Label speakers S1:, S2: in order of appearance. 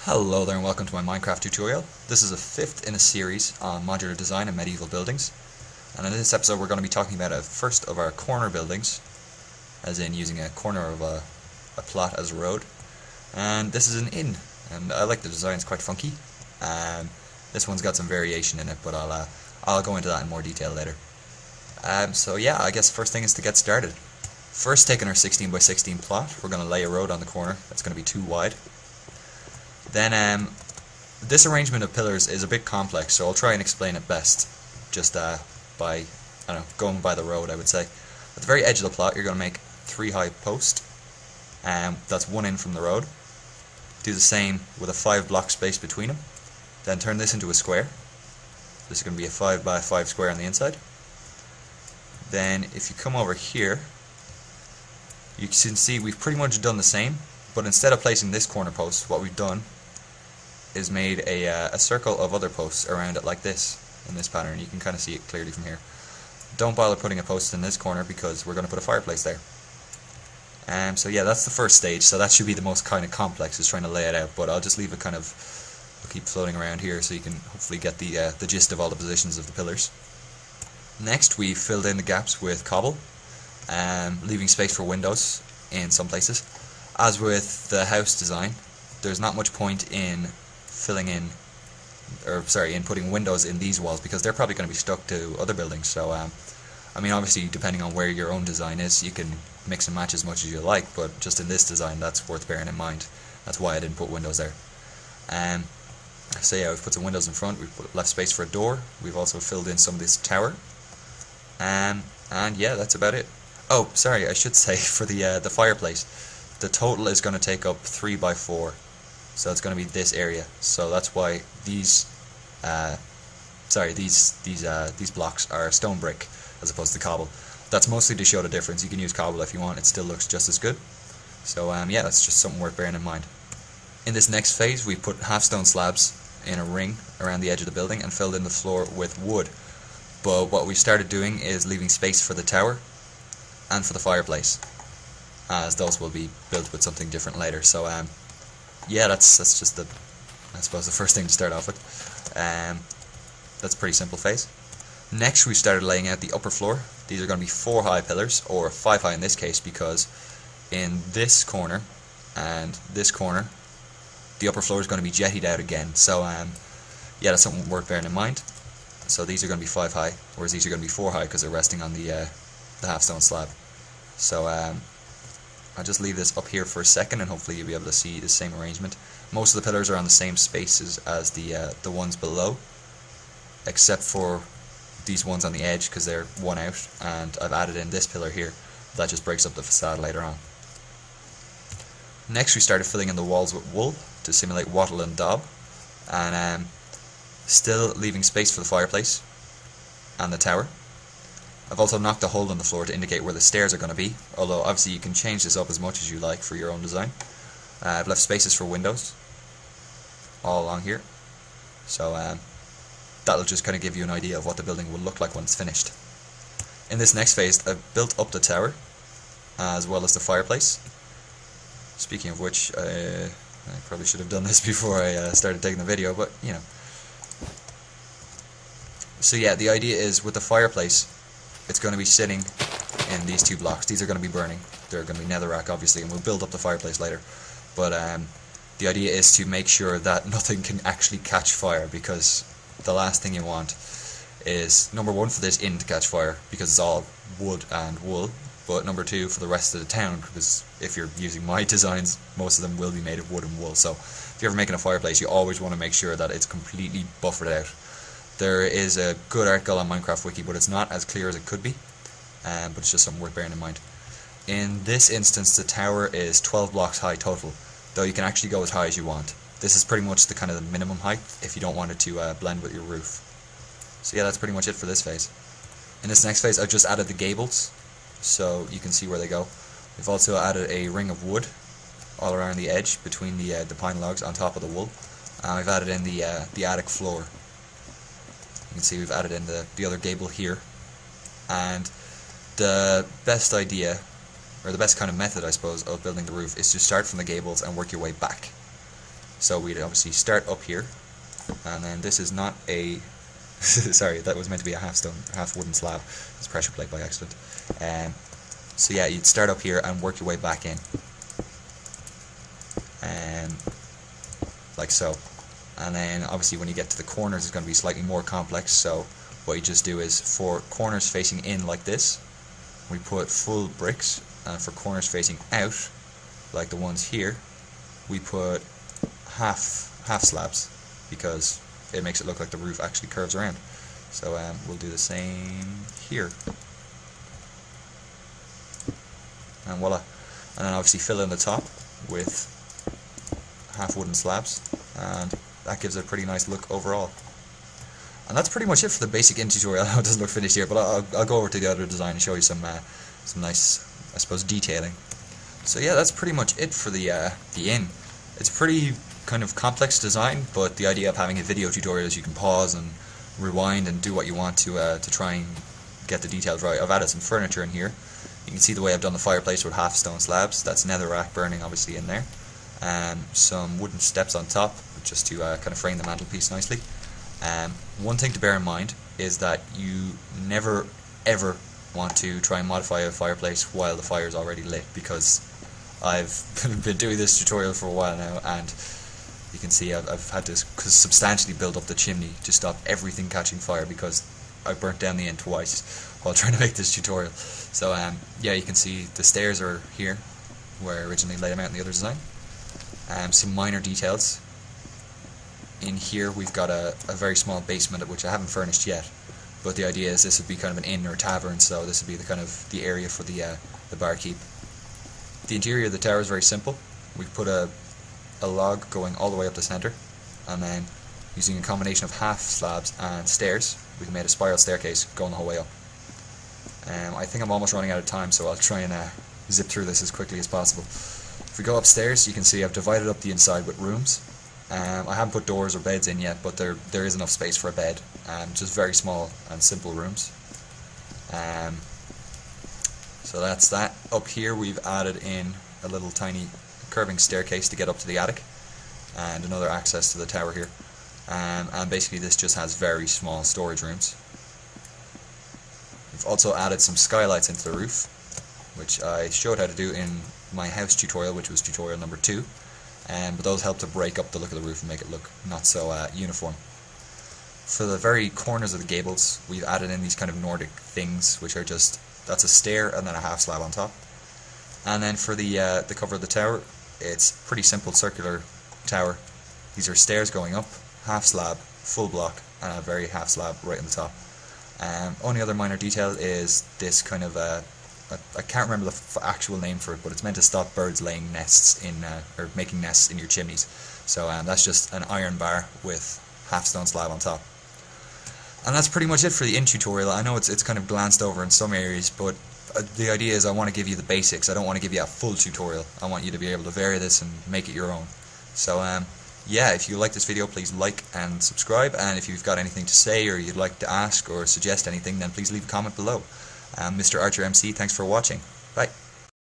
S1: Hello there and welcome to my Minecraft tutorial. This is the fifth in a series on modular design and medieval buildings. And in this episode we're going to be talking about a first of our corner buildings, as in using a corner of a plot as a road. And this is an inn, and I like the design, it's quite funky. This one's got some variation in it, but I'll go into that in more detail later. So yeah, I guess the first thing is to get started. First, taking our 16 by 16 plot, we're going to lay a road on the corner that's going to be too wide. Then this arrangement of pillars is a bit complex, so I'll try and explain it best just by going by the road, I would say. At the very edge of the plot you're going to make 3 high posts, that's one in from the road. Do the same with a 5 block space between them. Then turn this into a square. This is going to be a 5 by 5 square on the inside. Then if you come over here, you can see we've pretty much done the same, but instead of placing this corner post, what we've done is made a circle of other posts around it like this, in this pattern. You can kind of see it clearly from here. Don't bother putting a post in this corner because we're going to put a fireplace there. So yeah, that's the first stage, so that should be the most kind of complex, is trying to lay it out, but I'll just leave it kind of, I'll keep floating around here so you can hopefully get the gist of all the positions of the pillars. Next we filled in the gaps with cobble, leaving space for windows in some places. As with the house design, there's not much point in putting windows in these walls because they're probably going to be stuck to other buildings. So I mean, obviously depending on where your own design is, you can mix and match as much as you like, but just in this design that's worth bearing in mind. That's why I didn't put windows there. So yeah, we've put some windows in front, we've left space for a door, we've also filled in some of this tower, and yeah, that's about it. Oh, sorry, I should say, for the fireplace, the total is going to take up 3 by 4. So it's going to be this area. So that's why these blocks are stone brick as opposed to cobble. That's mostly to show the difference. You can use cobble if you want, it still looks just as good. So yeah, that's just something worth bearing in mind. In this next phase we put half stone slabs in a ring around the edge of the building and filled in the floor with wood. But what we started doing is leaving space for the tower and for the fireplace, as those will be built with something different later. So yeah, that's just the first thing to start off with. That's a pretty simple phase. Next we started laying out the upper floor. These are going to be 4 high pillars, or 5 high in this case, because in this corner and this corner the upper floor is going to be jettied out again. So yeah, that's something worth bearing in mind. So these are going to be 5 high, whereas these are going to be 4 high because they're resting on the half stone slab. So I'll just leave this up here for a second and hopefully you'll be able to see the same arrangement. Most of the pillars are on the same spaces as the ones below, except for these ones on the edge because they're one out, and I've added in this pillar here. That just breaks up the facade later on. Next we started filling in the walls with wool to simulate wattle and daub, and still leaving space for the fireplace and the tower. I've also knocked a hole in the floor to indicate where the stairs are going to be, although obviously you can change this up as much as you like for your own design. I've left spaces for windows all along here, so that'll just kind of give you an idea of what the building will look like when it's finished. In this next phase I've built up the tower as well as the fireplace. Speaking of which, I probably should have done this before I started taking the video, but you know. So yeah, the idea is with the fireplace, it's going to be sitting in these 2 blocks. These are going to be burning. They're going to be netherrack, obviously, and we'll build up the fireplace later. But the idea is to make sure that nothing can actually catch fire, because the last thing you want is, number 1, for this inn to catch fire, because it's all wood and wool, but number 2, for the rest of the town, because if you're using my designs, most of them will be made of wood and wool. So if you're ever making a fireplace, you always want to make sure that it's completely buffered out. There is a good article on Minecraft Wiki, but it's not as clear as it could be, but it's just something worth bearing in mind. In this instance, the tower is 12 blocks high total, though you can actually go as high as you want. This is pretty much the kind of the minimum height if you don't want it to blend with your roof. So yeah, that's pretty much it for this phase. In this next phase, I've just added the gables, so you can see where they go. We've also added a ring of wood all around the edge between the pine logs on top of the wool, and we've added in the attic floor. You can see we've added in the other gable here, and the best idea, or the best kind of method I suppose, of building the roof is to start from the gables and work your way back. So we'd obviously start up here, and then this is not a sorry, that was meant to be a half wooden slab. It's pressure plate by accident. So yeah, you'd start up here and work your way back in, like so. And then obviously when you get to the corners, it's going to be slightly more complex. So what you just do is, for corners facing in like this, we put full bricks, and for corners facing out, like the ones here, we put half slabs, because it makes it look like the roof actually curves around. So we'll do the same here, and voila. And then obviously fill in the top with half wooden slabs, and that gives it a pretty nice look overall. And that's pretty much it for the basic in tutorial. I know it doesn't look finished here, but I'll go over to the other design and show you some nice, I suppose, detailing. So yeah, that's pretty much it for the inn. It's a pretty kind of complex design, but the idea of having a video tutorial is you can pause and rewind and do what you want to try and get the details right. I've added some furniture in here. You can see the way I've done the fireplace with half stone slabs. That's netherrack burning obviously in there. Some wooden steps on top, just to kind of frame the mantelpiece nicely. One thing to bear in mind is that you never ever want to try and modify a fireplace while the fire is already lit, because I've been doing this tutorial for a while now, and you can see I've had to substantially build up the chimney to stop everything catching fire, because I burnt down the inn twice while trying to make this tutorial. So yeah, you can see the stairs are here where I originally laid them out in the other design. Some minor details. In here we've got a very small basement, which I haven't furnished yet, but the idea is this would be kind of an inn or a tavern, so this would be the kind of the area for the barkeep. The interior of the tower is very simple. We've put a log going all the way up the centre, and then using a combination of half slabs and stairs, we've made a spiral staircase going the whole way up. I think I'm almost running out of time, so I'll try and zip through this as quickly as possible. If we go upstairs, you can see I've divided up the inside with rooms. I haven't put doors or beds in yet, but there is enough space for a bed. Just very small and simple rooms. So that's that. Up here we've added in a little tiny curving staircase to get up to the attic, and another access to the tower here. And basically this just has very small storage rooms. We've also added some skylights into the roof, which I showed how to do in my house tutorial, which was tutorial number 2. But those help to break up the look of the roof and make it look not so uniform. For the very corners of the gables, we've added in these kind of Nordic things, which are just, that's a stair and then a half slab on top. And then for the cover of the tower, it's pretty simple circular tower. These are stairs going up, half slab, full block, and a very half slab right on the top. Only other minor detail is this kind of I can't remember the actual name for it, but it's meant to stop birds laying nests in, or making nests in your chimneys. So that's just an iron bar with half stone slab on top. And that's pretty much it for the in tutorial. I know it's kind of glanced over in some areas, but the idea is I want to give you the basics. I don't want to give you a full tutorial. I want you to be able to vary this and make it your own. So yeah, if you like this video, please like and subscribe, and if you've got anything to say or you'd like to ask or suggest anything, then please leave a comment below. Mr. Archer MC, thanks for watching.